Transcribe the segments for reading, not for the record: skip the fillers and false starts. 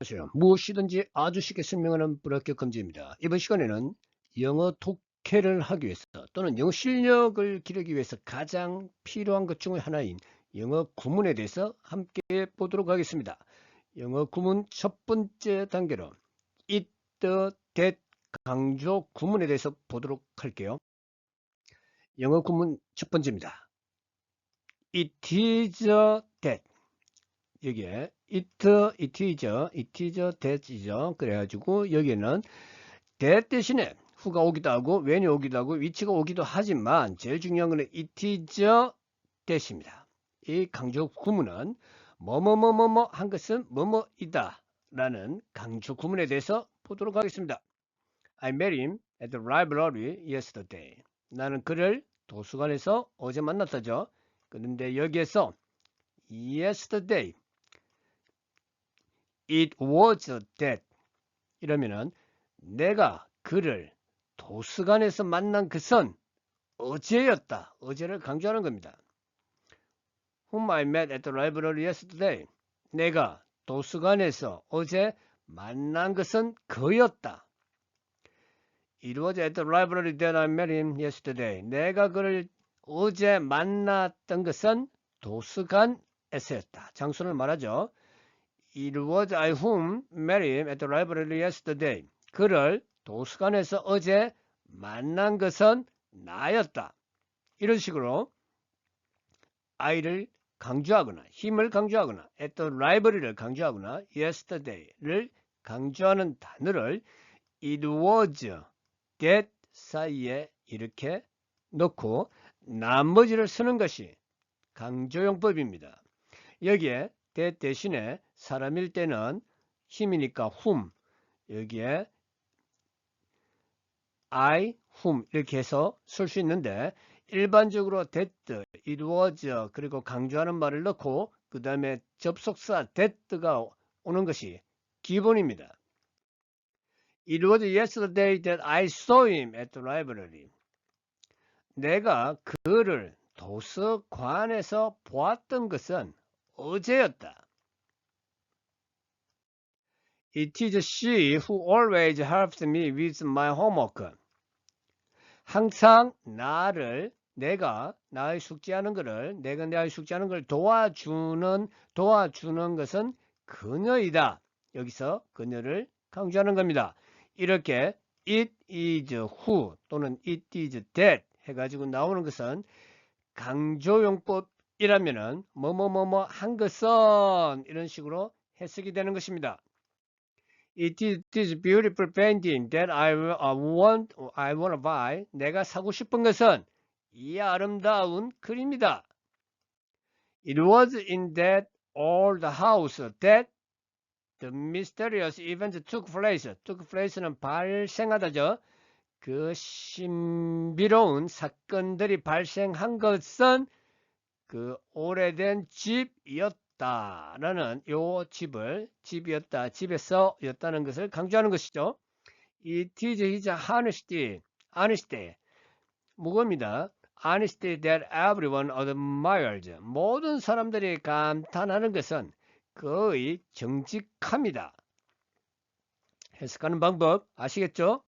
안녕하세요. 무엇이든지 아주 쉽게 설명하는 불합격 금지입니다. 이번 시간에는 영어 독해를 하기 위해서 또는 영어 실력을 기르기 위해서 가장 필요한 것 중 하나인 영어 구문에 대해서 함께 보도록 하겠습니다. 영어 구문 첫 번째 단계로 it, the, that 강조 구문에 대해서 보도록 할게요. 영어 구문 첫 번째입니다. It is that. 여기에 it is that이죠. 그래가지고 여기에는 that 대신에 who가 오기도 하고 when이 오기도 하고 which가 오기도 하지만 제일 중요한 것은 it is that입니다. 이 강조 구문은 뭐뭐뭐뭐뭐 한 것은 뭐뭐이다 라는 강조 구문에 대해서 보도록 하겠습니다. I met him at the library yesterday. 나는 그를 도서관에서 어제 만났다죠. 그런데 여기에서 yesterday It was that 이러면은 내가 그를 도서관에서 만난 것은 어제였다. 어제를 강조하는 겁니다. Whom I met at the library yesterday. 내가 도서관에서 어제 만난 것은 그였다. It was at the library that I met him yesterday. 내가 그를 어제 만났던 것은 도서관에서였다. 장소를 말하죠. It was I whom met him at the library yesterday. 그를 도서관에서 어제 만난 것은 나였다. 이런 식으로 I를 강조하거나 힘을 강조하거나 at the library를 강조하거나 yesterday를 강조하는 단어를 it was that 사이에 이렇게 넣고 나머지를 쓰는 것이 강조용법입니다. 여기에 that 대신에 사람일 때는 힘이니까 whom, 여기에 I, whom 이렇게 해서 쓸 수 있는데 일반적으로 that, it was 그리고 강조하는 말을 넣고 그 다음에 접속사 that가 오는 것이 기본입니다. It was yesterday that I saw him at the library. 내가 그를 도서관에서 보았던 것은 어제였다. It is she who always helps me with my homework. 항상 내가 나의 숙제하는 걸 도와주는 것은 그녀이다. 여기서 그녀를 강조하는 겁니다. 이렇게 it is who 또는 it is that 해가지고 나오는 것은 강조용법이라면은 뭐뭐뭐뭐 한 것은 이런 식으로 해석이 되는 것입니다. It is this beautiful painting that I want to buy. 내가 사고 싶은 것은 이 아름다운 그림이다. It was in that old house that the mysterious event took place. took place는 발생하다죠. 그 신비로운 사건들이 발생한 것은 그 오래된 집이었다 라는 요 집에서 였다는 것을 강조하는 것이죠. It is his honesty 무겁니다. honesty that everyone admires. 모든 사람들이 감탄하는 것은 그의 정직함이다. 해석하는 방법 아시겠죠?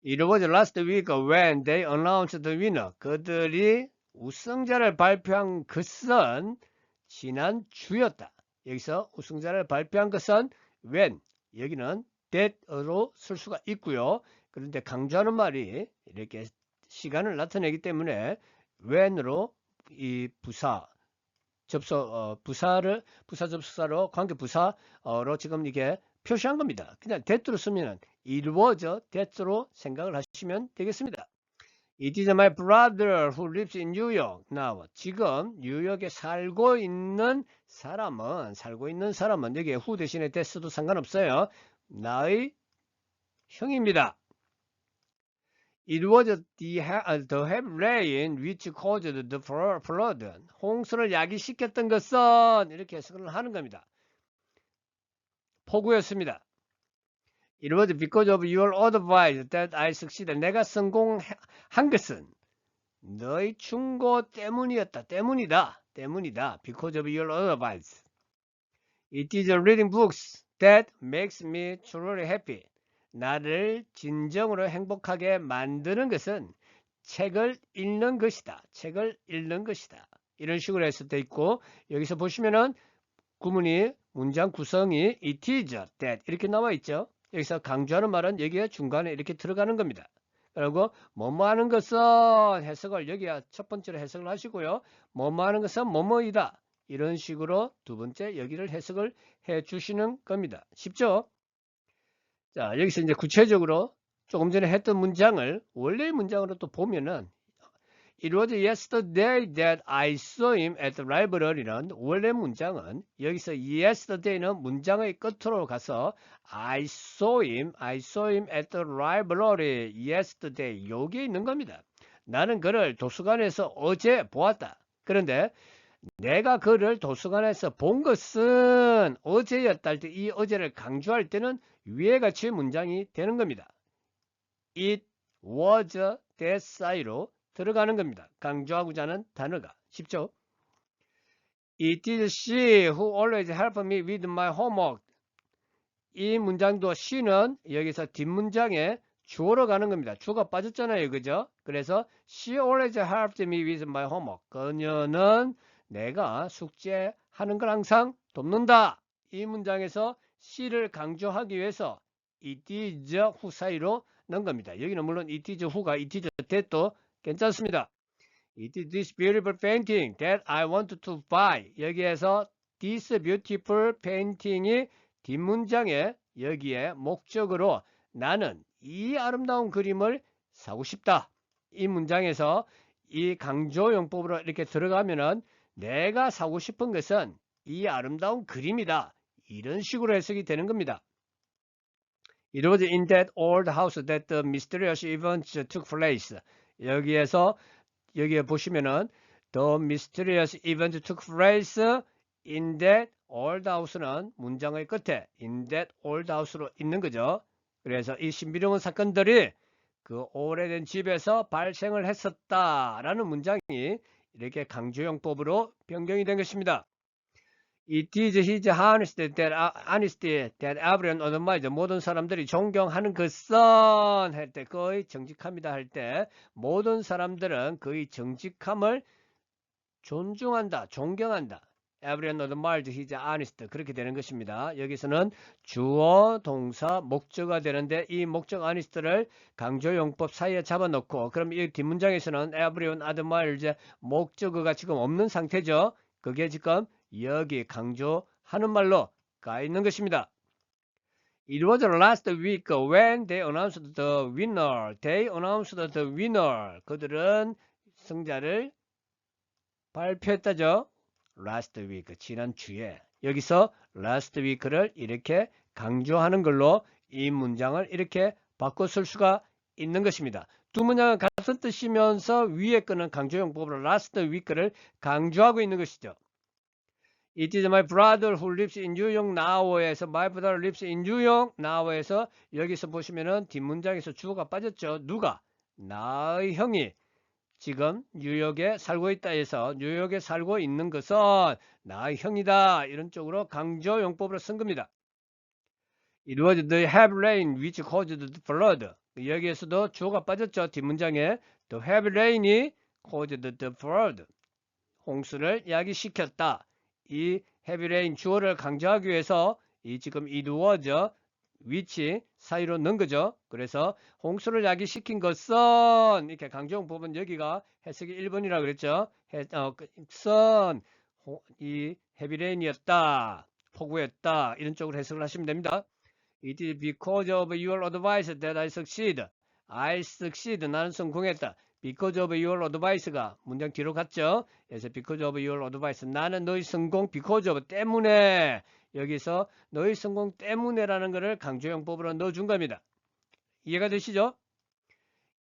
It was last week when they announced the winner. 그들이 우승자를 발표한 것은 지난 주였다. 여기서 우승자를 발표한 것은 when, 여기는 that으로 쓸 수가 있고요. 그런데 강조하는 말이 이렇게 시간을 나타내기 때문에 when으로 이 부사 부사 접속사로 관계 부사로 지금 이게 표시한 겁니다. 그냥 that으로 쓰면 it was that으로 생각을 하시면 되겠습니다. It is my brother who lives in New York now. 지금 뉴욕에 살고 있는 사람은 여기에 who 대신에 that도 상관없어요. 나의 형입니다. It was the heavy rain which caused the flood. 홍수를 야기시켰던 것은 이렇게 해석을 하는 겁니다. 폭우였습니다. It was because of your advice that I succeeded. 내가 성공한 것은 너의 충고 때문이다. Because of your advice. It is reading books that makes me truly happy. 나를 진정으로 행복하게 만드는 것은 책을 읽는 것이다. 책을 읽는 것이다. 이런 식으로 해서 돼 있고, 여기서 보시면은 구문이 문장 구성이 it is that 이렇게 나와 있죠. 여기서 강조하는 말은 여기에 중간에 이렇게 들어가는 겁니다. 그리고 뭐뭐 하는 것은 해석을 여기에 첫 번째로 해석을 하시고요. 뭐뭐 하는 것은 뭐뭐이다. 이런 식으로 두 번째 여기를 해석을 해 주시는 겁니다. 쉽죠? 자, 여기서 이제 구체적으로 조금 전에 했던 문장을 원래의 문장으로 또 보면은 It was yesterday that I saw him at the library는 원래 문장은 여기서 yesterday는 문장의 끝으로 가서 I saw him at the library yesterday 여기에 있는 겁니다. 나는 그를 도서관에서 어제 보았다. 그런데 내가 그를 도서관에서 본 것은 어제였다 할 때 이 어제를 강조할 때는 위에 같이 문장이 되는 겁니다. It was that 사이로 들어가는 겁니다. 강조하고자 하는 단어가. 쉽죠? It is she who always helped me with my homework. 이 문장도 she는 여기서 뒷문장에 주어로 가는 겁니다. 주어가 빠졌잖아요. 그죠? 그래서 she always helped me with my homework. 그녀는 내가 숙제하는 걸 항상 돕는다. 이 문장에서 she를 강조하기 위해서 it is who 사이로 넣은 겁니다. 여기는 물론 it is who가 it is that도 괜찮습니다. It is this beautiful painting that I want to buy. 여기에서 this beautiful painting이 뒷문장에 여기에 목적으로 나는 이 아름다운 그림을 사고 싶다. 이 문장에서 이 강조용법으로 이렇게 들어가면은 내가 사고 싶은 것은 이 아름다운 그림이다. 이런 식으로 해석이 되는 겁니다. It was in that old house that the mysterious events took place. 여기에 보시면은 the mysterious event took place in that old house는 문장의 끝에 in that old house로 있는 거죠. 그래서 이 신비로운 사건들이 그 오래된 집에서 발생을 했었다라는 문장이 이렇게 강조용법으로 변경이 된 것입니다. It is his honesty that everyone admires. 모든 사람들이 존경하는 것은 할 때 그의 정직합니다 할 때 모든 사람들은 그의 정직함을 존중한다, 존경한다. Everyone admires his honesty. 그렇게 되는 것입니다. 여기서는 주어, 동사, 목적어가 되는데 이 목적 honesty를 강조용법 사이에 잡아놓고 그럼 이 뒷문장에서는 everyone admires 목적어가 지금 없는 상태죠. 그게 지금 여기 강조하는 말로 가 있는 것입니다. It was last week when they announced the winner. They announced the winner. 그들은 승자를 발표했다죠. Last week, 지난주에. 여기서 last week를 이렇게 강조하는 걸로 이 문장을 이렇게 바꿔 쓸 수가 있는 것입니다. 두 문장은 같은 뜻이면서 위에 거는 강조용법으로 last week를 강조하고 있는 것이죠. It is my brother who lives in New York now에서 my brother lives in New York now에서 여기서 보시면은 뒷문장에서 주어가 빠졌죠. 누가? 나의 형이 지금 뉴욕에 살고 있다 해서 뉴욕에 살고 있는 것은 나의 형이다. 이런 쪽으로 강조용법으로 쓴 겁니다. It was the heavy rain which caused the flood. 여기에서도 주어가 빠졌죠. 뒷문장에 the heavy rain이 caused the flood. 홍수를 야기시켰다. 이 heavy rain 주어를 강조하기 위해서 이 지금 it was which 사이로 넣은 거죠. 그래서 홍수를 야기시킨 것은 이렇게 강조용법은 여기가 해석이 1번이라고 그랬죠. 선 이 heavy rain이었다. 폭우였다. 이런 쪽으로 해석을 하시면 됩니다. It is because of your advice that I succeed. I succeed. 나는 성공했다. Because of your advice가 문장 뒤로 갔죠. 그래서 because of your advice 나는 너의 성공 because of 때문에 여기서 너의 성공 때문에라는 것을 강조용법으로 넣어준 겁니다. 이해가 되시죠?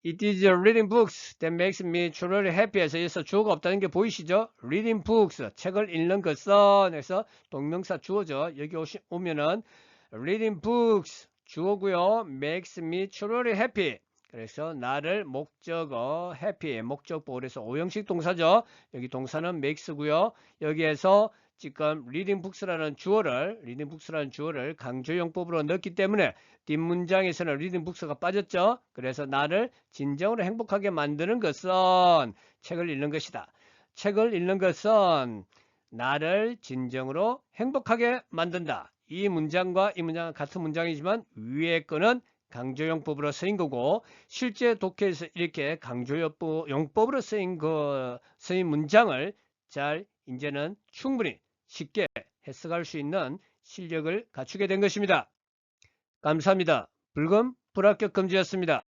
It is reading books that makes me truly happy 해서 여기서 주어가 없다는 게 보이시죠? Reading books 책을 읽는 것은 해서 동명사 주어죠. 여기 오면은 reading books 주어고요. makes me truly happy 그래서 나를 목적어 happy 목적 보호해서 오형식 동사죠. 여기 동사는 makes고요. 여기에서 지금 리딩 북스라는 주어를 강조용법으로 넣었기 때문에 뒷문장에서는 리딩 북스가 빠졌죠. 그래서 나를 진정으로 행복하게 만드는 것은 책을 읽는 것이다. 책을 읽는 것은 나를 진정으로 행복하게 만든다. 이 문장과 이 문장은 같은 문장이지만 위에 거는 강조용법으로 쓰인 거고 실제 독해에서 이렇게 강조용법으로 쓰인 문장을 잘 이제는 충분히 쉽게 해석할 수 있는 실력을 갖추게 된 것입니다. 감사합니다. 불금 불합격 금지였습니다.